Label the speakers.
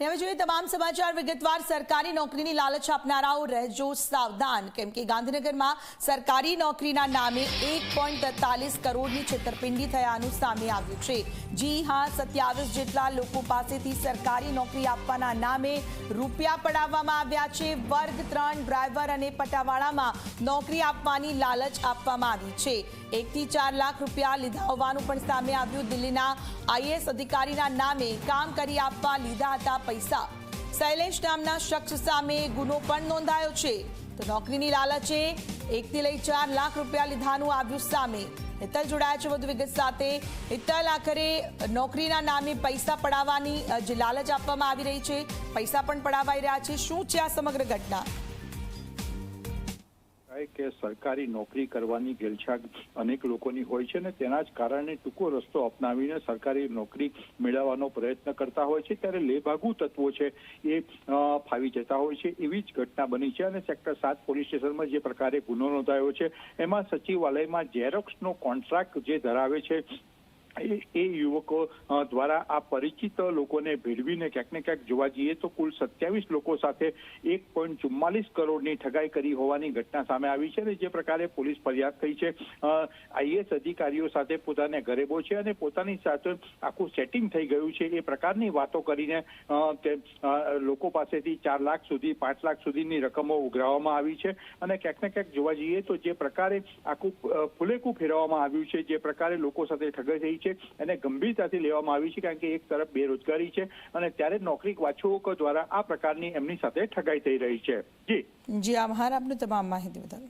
Speaker 1: હવે જોઈએ તમામ સમાચાર વિગતવાર। સરકારી નોકરીની લાલચ આપનારાઓ રહેજો સાવધાન, કેમ કે ગાંધીનગરમાં સરકારી નોકરીના નામે 1.43 કરોડની છેતરપિંડી થયાનું સામે આવ્યું છે। જી હા, 27 જેટલા લોકો પાસેથી સરકારી નોકરી આપવાના નામે રૂપિયા પડાવવામાં આવ્યા છે। વર્ગ 3 ડ્રાઈવર અને પટાવાળામાં નોકરી આપવાની લાલચ આપવામાં આવી છે। 1 થી 4 લાખ રૂપિયા લીધા હોવાનું પણ સામે આવ્યું। દિલ્હીના આઈએએસ અધિકારીના નામે કામ કરી આપવા લીધા હતા પૈસા। શૈલેષ નામના શખ્સ સામે ગુનો પણ નોંધાયો છે। તો નોકરીની લાલચે 1 થી લઈ 4 લાખ રૂપિયા લીધાનું આવ્યું સામે। હિતલ જોડાયા છે વધુ વિગત સાથે। હિતલ, આખરે નોકરીના નામે પૈસા પડાવવાની જે લાલચ આપવામાં આવી રહી છે, પૈસા પણ પડાવાઈ રહ્યા છે, શું છે આ સમગ્ર ઘટના?
Speaker 2: કે સરકારી નોકરી કરવાની ગેલછાગ અનેક લોકોની હોય છે ને તેના જ કારણે ટૂંકો રસ્તો અપનાવીને સરકારી નોકરી મેળવવાનો પ્રયત્ન કરતા હોય છે, ત્યારે લેભાગુ તત્વો છે એ ફાવી જતા હોય છે। એવી જ ઘટના બની છે અને સેક્ટર 7 પોલીસ સ્ટેશનમાં જે પ્રકારે ગુનો નોંધાયો છે એમાં સચિવાલયમાં ઝેરોક્સનો કોન્ટ્રાક્ટ જે ધરાવે છે એ યુવકો દ્વારા આ પરિચિત લોકોને ભેળવીને ક્યાંક ને ક્યાંક જોવા જઈએ તો કુલ 27 લોકો સાથે 1.44 કરોડની ઠગાઈ કરી હોવાની ઘટના સામે આવી છે અને જે પ્રકારે પોલીસ ફરિયાદ થઈ છે, આઈએએસ અધિકારીઓ સાથે પોતાને ગરેબો છે અને પોતાની સાથે આખું સેટિંગ થઈ ગયું છે એ પ્રકારની વાતો કરીને લોકો પાસેથી 4 લાખ સુધી 5 લાખ સુધીની રકમો ઉઘરાવવામાં આવી છે અને ક્યાંક ને ક્યાંક જોવા જઈએ તો જે પ્રકારે આખું ફુલેકું ફેરવવામાં આવ્યું છે, જે પ્રકારે લોકો સાથે ઠગાઈ થઈ છે એને ગંભીરતાથી લેવામાં આવી છે, કારણ કે એક તરફ બેરોજગારી છે અને ત્યારે નોકરી વાંચુકો દ્વારા આ પ્રકારની એમની સાથે ઠગાઈ થઈ રહી છે। જી
Speaker 1: આભાર આપની તમામ માહિતી બદલ।